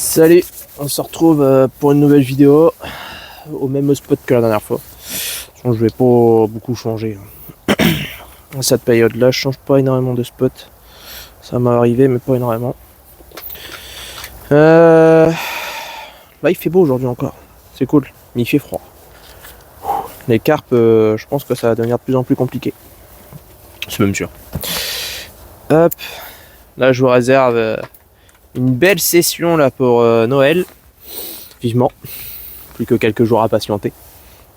Salut, on se retrouve pour une nouvelle vidéo au même spot que la dernière fois. Je vais pas beaucoup changer. À cette période-là, je change pas énormément de spots. Ça m'est arrivé, mais pas énormément. Là, il fait beau aujourd'hui encore. C'est cool, mais il fait froid. Les carpes, je pense que ça va devenir de plus en plus compliqué. C'est même sûr. Hop, là, je vous réserve une belle session là pour Noël. Vivement. Plus que quelques jours à patienter.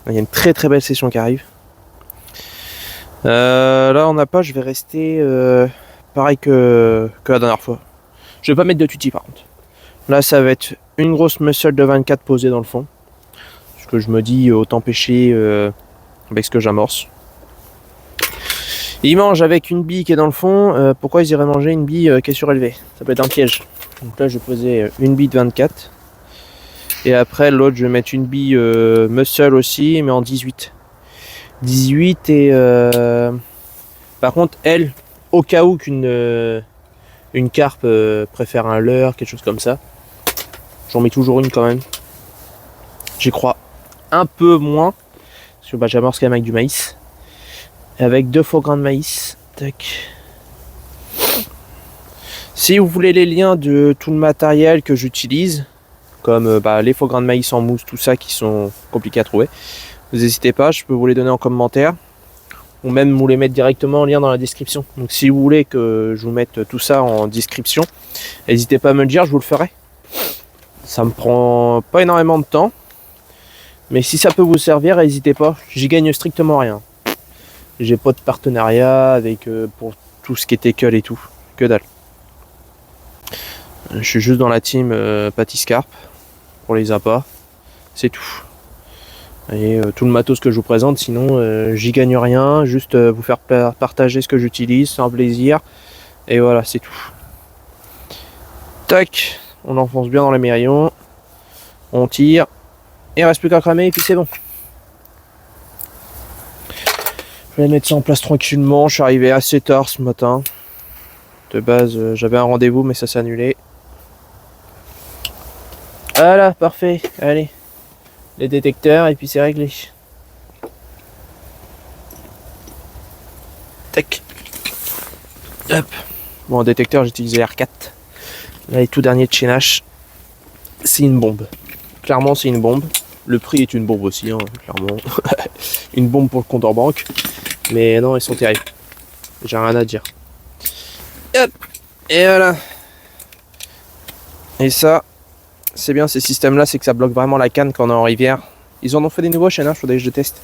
Il y a une très très belle session qui arrive. Là on n'a pas, je vais rester pareil que la dernière fois. Je vais pas mettre de tutti par contre. Là ça va être une grosse muscle de 24 posée dans le fond. Parce que je me dis autant pêcher avec ce que j'amorce. Il mange avec une bille qui est dans le fond. Pourquoi ils iraient manger une bille qui est surélevée? Ça peut être un piège. Donc là je vais poser une bille de 24. Et après l'autre je vais mettre une bille muscle aussi mais en 18. 18 et par contre elle, au cas où qu'une une carpe préfère un leurre, quelque chose comme ça, j'en mets toujours une quand même. J'y crois un peu moins parce que j'amorce quand même avec du maïs, avec 2 faux grains de maïs. Tac. Si vous voulez les liens de tout le matériel que j'utilise, comme les faux grains de maïs en mousse, tout ça qui sont compliqués à trouver, vous n'hésitez pas, je peux vous les donner en commentaire ou même vous les mettre directement en lien dans la description. Donc si vous voulez que je vous mette tout ça en description, n'hésitez pas à me le dire, je vous le ferai. Ça me prend pas énormément de temps, mais si ça peut vous servir, n'hésitez pas, j'y gagne strictement rien. J'ai pas de partenariat avec pour tout ce qui est tackle et tout, que dalle. Je suis juste dans la team Patyscarp pour les appâts, c'est tout. Et tout le matos que je vous présente, sinon j'y gagne rien, juste vous faire partager ce que j'utilise, c'est un plaisir. Et voilà, c'est tout. Tac, on enfonce bien dans les mérions, on tire, et il reste plus qu'à cramer et puis c'est bon. Je vais mettre ça en place tranquillement, je suis arrivé assez tard ce matin. De base, j'avais un rendez-vous mais ça s'est annulé. Voilà, parfait, allez. Les détecteurs et puis c'est réglé. Tac. Hop. Bon, en détecteur j'utilisais R4. Là les tout derniers de chez Nash. C'est une bombe. Clairement c'est une bombe. Le prix est une bombe aussi, hein, clairement. Une bombe pour le compte en banque. Mais non, ils sont terribles. J'ai rien à dire. Hop. Et voilà. Et ça, c'est bien ces systèmes là, c'est que ça bloque vraiment la canne quand on est en rivière. Ils en ont fait des nouveaux chez Nash, faudrait que je teste.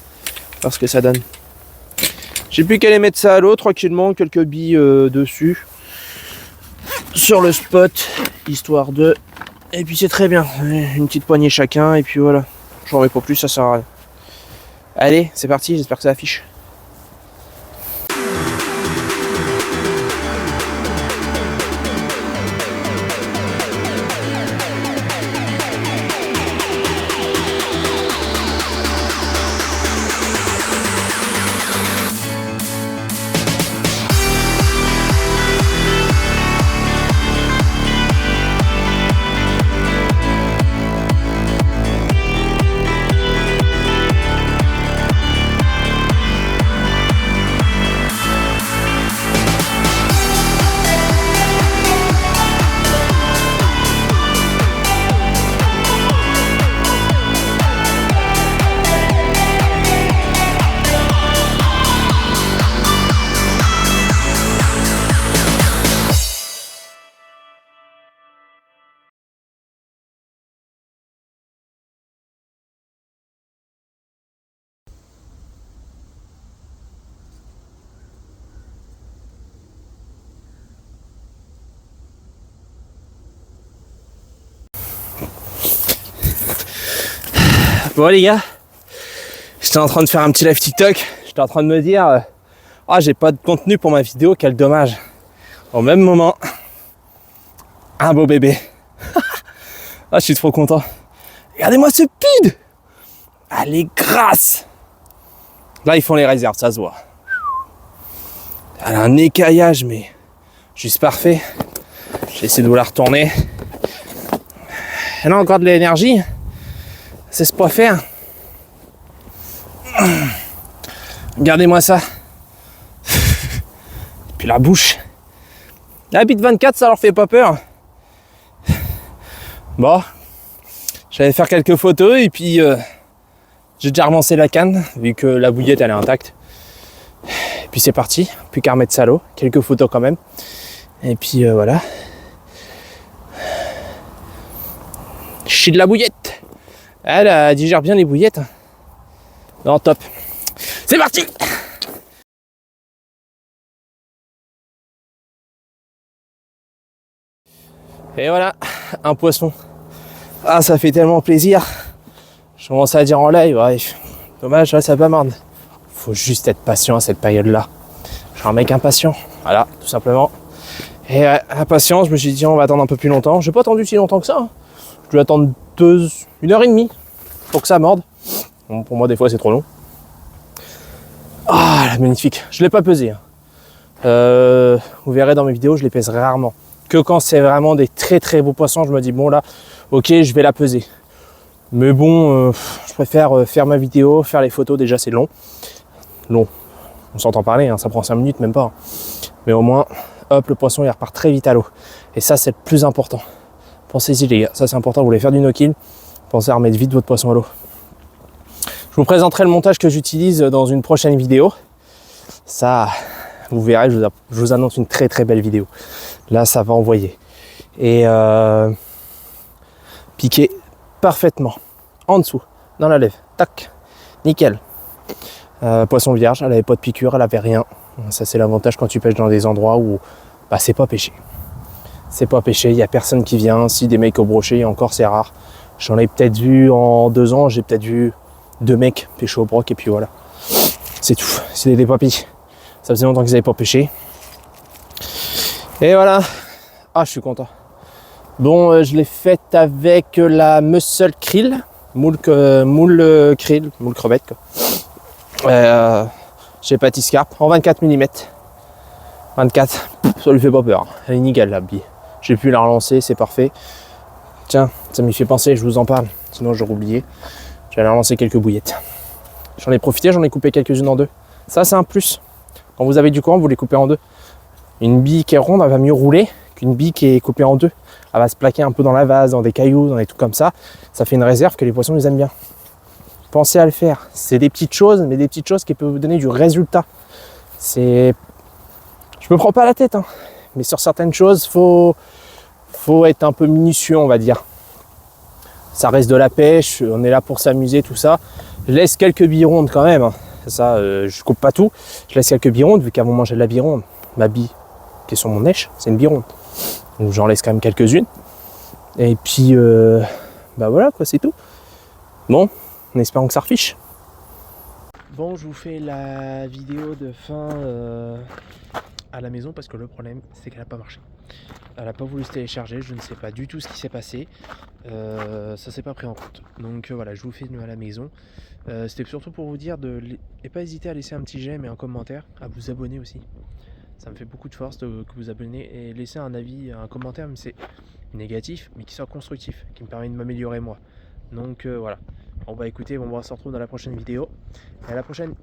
Voir ce que ça donne. J'ai plus qu'à les mettre ça à l'eau tranquillement, quelques billes dessus. Sur le spot, histoire de. Et puis c'est très bien. Une petite poignée chacun et puis voilà. J'en mets pas plus, ça sert à rien. Allez, c'est parti, j'espère que ça affiche. Bon les gars, j'étais en train de faire un petit live TikTok, j'étais en train de me dire j'ai pas de contenu pour ma vidéo, quel dommage. Au même moment, un beau bébé. Je suis trop content. Regardez-moi ce pide. Elle est grasse. Là ils font les réserves, ça se voit. Elle a un écaillage mais juste parfait. J'essaie de vous la retourner. elle a encore de l'énergie. C'est ce pas faire. Regardez-moi ça. Puis la bouche. La bite 24, ça leur fait pas peur. Bon, j'allais faire quelques photos et puis j'ai déjà ramassé la canne vu que la bouillette elle est intacte. Et puis c'est parti, plus qu'à remettre ça à l'eau. Quelques photos quand même. Et puis voilà. Chie de la bouillette. Elle digère bien les bouillettes. Non, top. C'est parti! Et voilà, un poisson. Ah, ça fait tellement plaisir. Je commence à dire en live, ouais, dommage, là, ça va pas mordre. Faut juste être patient à cette période-là. Je suis un mec impatient, voilà, tout simplement. Et impatient, je me suis dit, on va attendre un peu plus longtemps. J'ai pas attendu si longtemps que ça. Je dois attendre 1h30 pour que ça morde. Bon, pour moi, des fois, c'est trop long. Ah, magnifique. Je l'ai pas pesé. Vous verrez dans mes vidéos, je les pèse rarement. Que quand c'est vraiment des très très beaux poissons, je me dis bon là, ok, je vais la peser. Mais bon, je préfère faire ma vidéo, faire les photos, déjà c'est long. Long, on s'entend parler, hein, ça prend 5 minutes, même pas. Mais au moins, hop, le poisson il repart très vite à l'eau. Et ça c'est le plus important. Pensez-y les gars, ça c'est important, vous voulez faire du no-kill, pensez à remettre vite votre poisson à l'eau. Je vous présenterai le montage que j'utilise dans une prochaine vidéo. Ça, vous verrez, je vous annonce une très très belle vidéo. Là, ça va envoyer. Et piquer parfaitement en dessous, dans la lèvre. Tac, nickel. Poisson vierge, elle avait pas de piqûre, elle avait rien. Ça, c'est l'avantage quand tu pêches dans des endroits où bah, c'est pas pêché. C'est pas pêché, il n'y a personne qui vient. Si des mecs au brochet, encore c'est rare. J'en ai peut-être vu en 2 ans, j'ai peut-être vu 2 mecs pêcher au broc et puis voilà. C'est tout, c'est des papilles. Ça faisait longtemps qu'ils n'avaient pas pêché. Et voilà. Ah, je suis content. Bon, je l'ai faite avec la Muscle Krill. Moule krill, moule crevette quoi. Chez Patiscarp en 24 mm. 24, ça lui fait pas peur. Elle est nickel la bille. J'ai pu la relancer, c'est parfait. Tiens, ça m'y fait penser, je vous en parle. Sinon j'aurais oublié. J'allais relancer quelques bouillettes. J'en ai profité, j'en ai coupé quelques-unes en 2. Ça c'est un plus. Quand vous avez du courant, vous les coupez en 2. Une bille qui est ronde, elle va mieux rouler qu'une bille qui est coupée en 2. Elle va se plaquer un peu dans la vase, dans des cailloux, dans des trucs comme ça. Ça fait une réserve que les poissons ils aiment bien. Pensez à le faire. C'est des petites choses, mais des petites choses qui peuvent vous donner du résultat. Je me prends pas la tête, hein. Mais sur certaines choses, faut être un peu minutieux, on va dire. Ça reste de la pêche, on est là pour s'amuser, tout ça. Je laisse quelques billes rondes quand même. Hein. Ça, je coupe pas tout. Je laisse quelques billes rondes, vu qu'elles vont manger de la bille ronde. Ma bille qui est sur mon nèche, c'est une bille ronde. Donc j'en laisse quand même quelques-unes. Et puis, bah voilà quoi, c'est tout. Bon, en espérant que ça refiche. Bon, je vous fais la vidéo de fin à la maison parce que le problème, c'est qu'elle n'a pas marché. Elle n'a pas voulu se télécharger, je ne sais pas du tout ce qui s'est passé. Ça s'est pas pris en compte. Donc voilà, je vous fais à la maison. C'était surtout pour vous dire de ne pas hésiter à laisser un petit j'aime et un commentaire, à vous abonner aussi. Ça me fait beaucoup de force que vous abonnez et laisser un avis, un commentaire, même si c'est négatif, mais qui soit constructif, qui me permet de m'améliorer moi. Donc voilà. On va écouter, on va se retrouver dans la prochaine vidéo. Et à la prochaine.